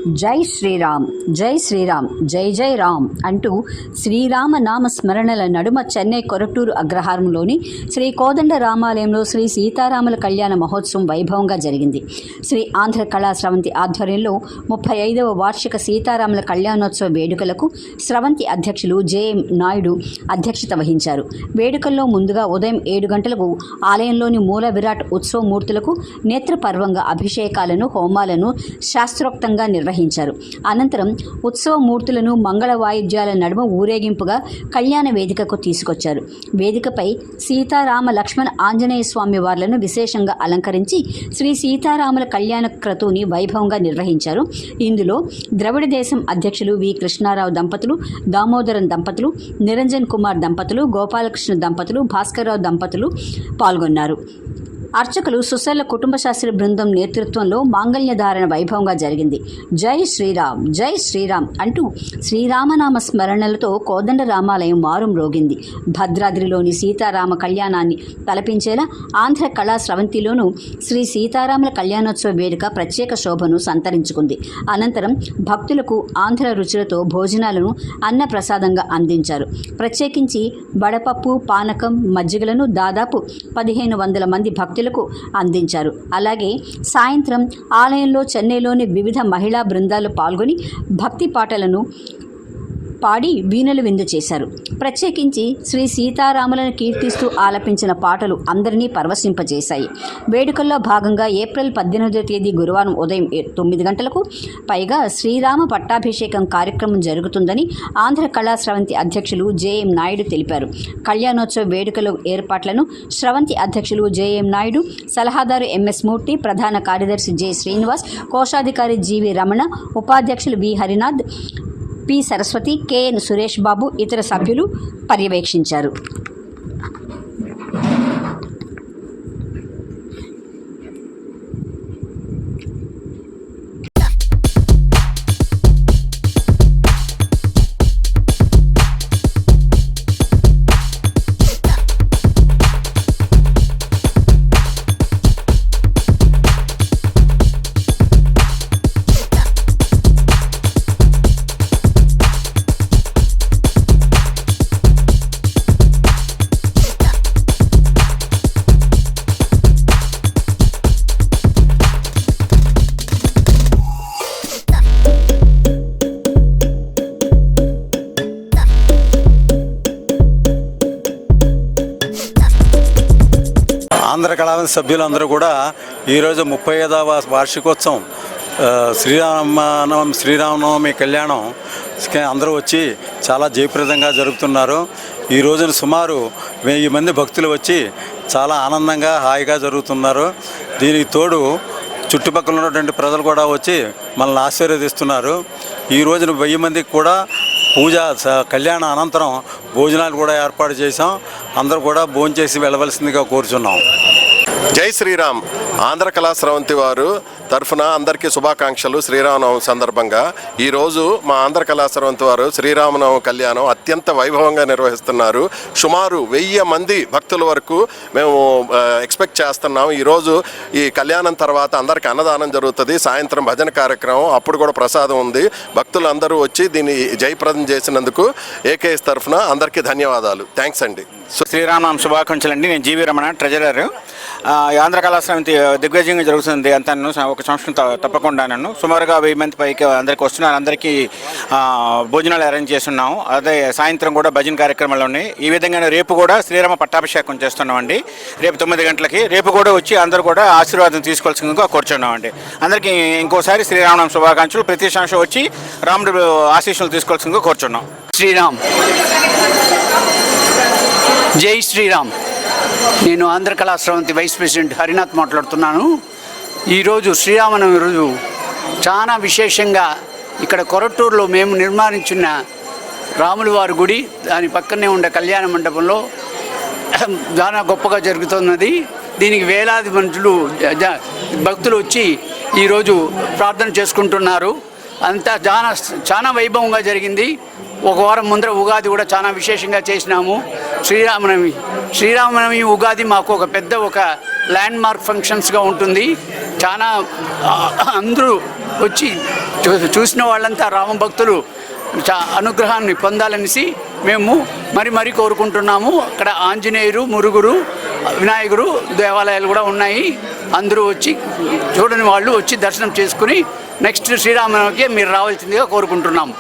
జై శ్రీరామ్, జై శ్రీరామ్, జై జై రామ్ అంటూ శ్రీరామ నామ స్మరణల నడుమ చెన్నై కొరటూరు అగ్రహారంలోని శ్రీ కోదండ రామాలయంలో శ్రీ సీతారాముల కళ్యాణ మహోత్సవం వైభవంగా జరిగింది. శ్రీ ఆంధ్ర కళా స్రవంతి ఆధ్వర్యంలో 35వ వార్షిక సీతారాముల కళ్యాణోత్సవ వేడుకలకు స్రవంతి అధ్యక్షులు జేఎం నాయుడు అధ్యక్షత వహించారు. వేడుకల్లో ముందుగా ఉదయం 7 గంటలకు ఆలయంలోని మూల విరాట్ ఉత్సవ మూర్తులకు నేత్రపర్వంగా అభిషేకాలను, హోమాలను శాస్త్రోక్తంగా నిర్వహించారు. అనంతరం ఉత్సవ మూర్తులను మంగళ వాయిద్యాల నడుమ ఊరేగింపుగా కళ్యాణ వేదికకు తీసుకొచ్చారు. వేదికపై సీతారామ లక్ష్మణ ఆంజనేయ స్వామి వార్లను విశేషంగా అలంకరించి శ్రీ సీతారాముల కళ్యాణ క్రతువుని వైభవంగా నిర్వహించారు. ఇందులో ద్రవిడ దేశం అధ్యక్షులు వి కృష్ణారావు దంపతులు, దామోదరం దంపతులు, నిరంజన్ కుమార్ దంపతులు, గోపాలకృష్ణ దంపతులు, భాస్కర్రావు దంపతులు పాల్గొన్నారు. అర్చకులు సుశర్ల కుటుంబ శాస్త్రి బృందం నేతృత్వంలో మాంగళ్యధారణ వైభవంగా జరిగింది. జై శ్రీరామ్, జై శ్రీరామ్ అంటూ శ్రీరామనామ స్మరణలతో కోదండ రామాలయం మారుం రోగింది. భద్రాద్రిలోని సీతారామ కళ్యాణాన్ని తలపించేలా ఆంధ్ర కళా స్రవంతిలోనూ శ్రీ సీతారాముల కళ్యాణోత్సవ వేడుక ప్రత్యేక శోభను సంతరించుకుంది. అనంతరం భక్తులకు ఆంధ్ర రుచులతో భోజనాలను అన్న ప్రసాదంగా అందించారు. ప్రత్యేకించి వడపప్పు, పానకం, మజ్జిగలను దాదాపు 1500 మంది భక్తులు అందించారు. అలాగే సాయంత్రం ఆలయంలో చెన్నైలోని వివిధ మహిళా బృందాలు పాల్గొని భక్తి పాటలను పాడి వీణులు విందు చేశారు. ప్రత్యేకించి శ్రీ సీతారాములను కీర్తిస్తూ ఆలపించిన పాటలు అందరినీ పరవశింపజేశాయి. వేడుకల్లో భాగంగా ఏప్రిల్ 18వ తేదీ గురువారం ఉదయం 9 గంటలకు పైగా శ్రీరామ పట్టాభిషేకం కార్యక్రమం జరుగుతుందని ఆంధ్ర కళా స్రవంతి అధ్యక్షులు జేఎం నాయుడు తెలిపారు. కళ్యాణోత్సవ వేడుకల ఏర్పాట్లను స్రవంతి అధ్యక్షులు జేఎం నాయుడు, సలహాదారు ఎంఎస్ మూర్తి, ప్రధాన కార్యదర్శి జె శ్రీనివాస్, కోశాధికారి జీవి రమణ, ఉపాధ్యక్షులు వి హరినాథ్, పి సరస్వతి, కెఎన్ సురేష్ బాబు, ఇతర సభ్యులు పర్యవేక్షించారు. ఆంధ్ర కళా సభ్యులందరూ కూడా ఈరోజు 35వ వార్షికోత్సవం శ్రీరామనవమి కళ్యాణం అందరూ వచ్చి చాలా జయప్రదంగా జరుపుతున్నారు. ఈ రోజున సుమారు 1000 మంది భక్తులు వచ్చి చాలా ఆనందంగా, హాయిగా జరుగుతున్నారు. దీనికి తోడు చుట్టుపక్కల ఉన్నటువంటి ప్రజలు కూడా వచ్చి మనల్ని ఆశీర్వదిస్తున్నారు. ఈ రోజున 1000 మందికి కూడా పూజ కళ్యాణ అనంతరం భోజనాలు కూడా ఏర్పాటు చేశాం. అందరూ కూడా భోంచేసి వెళ్ళవలసిందిగా కోరుచున్నాం. జై శ్రీరామ్. ఆంధ్ర కళా స్రవంతి వారు తరఫున అందరికీ శుభాకాంక్షలు. శ్రీరామనవమి సందర్భంగా ఈరోజు మా ఆంధ్ర కళా స్రవంతి వారు శ్రీరామనవమి కళ్యాణం అత్యంత వైభవంగా నిర్వహిస్తున్నారు. సుమారు 1000 మంది భక్తుల వరకు మేము ఎక్స్పెక్ట్ చేస్తున్నాం. ఈరోజు ఈ కళ్యాణం తర్వాత అందరికీ అన్నదానం జరుగుతుంది. సాయంత్రం భజన కార్యక్రమం, అప్పుడు కూడా ప్రసాదం ఉంది. భక్తులు అందరూ వచ్చి దీన్ని జయప్రదం చేసినందుకు ఏకేఎస్ తరఫున అందరికీ ధన్యవాదాలు. థ్యాంక్స్ అండి. శ్రీరామనవమి శుభాకాంక్షలు అండి. నేను జీవి రమణ, ట్రెజరర్. ఆంధ్ర కళా స్రవంతి దిగ్విజయంగా జరుగుతుంది అంతా. ఒక సంవత్సరం తప్పకుండా నన్ను సుమారుగా 1000 మంది పైకి అందరికీ వస్తున్నారు. అందరికీ భోజనాలు అరేంజ్ చేస్తున్నాము. అదే సాయంత్రం కూడా భజన కార్యక్రమాలు ఉన్నాయి. ఈ విధంగా రేపు కూడా శ్రీరామ పట్టాభిషేకం చేస్తున్నామండి. రేపు 9 గంటలకి. రేపు కూడా వచ్చి అందరూ కూడా ఆశీర్వాదం తీసుకోవాల్సిందిగా కోరుచున్నామండి. అందరికీ ఇంకోసారి శ్రీరామనవమి శుభాకాంక్షలు. ప్రతి సంవత్సరం వచ్చి రాముడు ఆశీస్సులు తీసుకోవాల్సిందిగా కోరుచున్నాం. శ్రీరామ్, జై శ్రీరామ్. నేను ఆంధ్ర కళా స్రవంతి వైస్ ప్రెసిడెంట్ హరినాథ్ మాట్లాడుతున్నాను. ఈరోజు శ్రీరామనవమి రోజు చాలా విశేషంగా ఇక్కడ కొరటూరులో మేము నిర్మాణించిన రాముల వారి గుడి, దాని పక్కనే ఉండే కళ్యాణ మండపంలో చాలా గొప్పగా జరుగుతున్నది. దీనికి వేలాది మనుషులు భక్తులు వచ్చి ఈరోజు ప్రార్థన చేసుకుంటున్నారు. అంతా చాలా వైభవంగా జరిగింది. ఒక వారం ముందర ఉగాది కూడా చాలా విశేషంగా చేసినాము. శ్రీరామనవమి ఉగాది మాకు ఒక పెద్ద ల్యాండ్ మార్క్ ఫంక్షన్స్గా ఉంటుంది. చాలా అందరూ వచ్చి చూసిన వాళ్ళంతా రామ భక్తులు అనుగ్రహాన్ని పొందాలనేసి మేము మరి కోరుకుంటున్నాము. అక్కడ ఆంజనేయుడు, మురుగురు, వినాయకుడు దేవాలయాలు కూడా ఉన్నాయి. అందరూ వచ్చి చూడని వాళ్ళు వచ్చి దర్శనం చేసుకుని నెక్స్ట్ శ్రీరామనవమికి మీరు రావాల్సిందిగా కోరుకుంటున్నాము.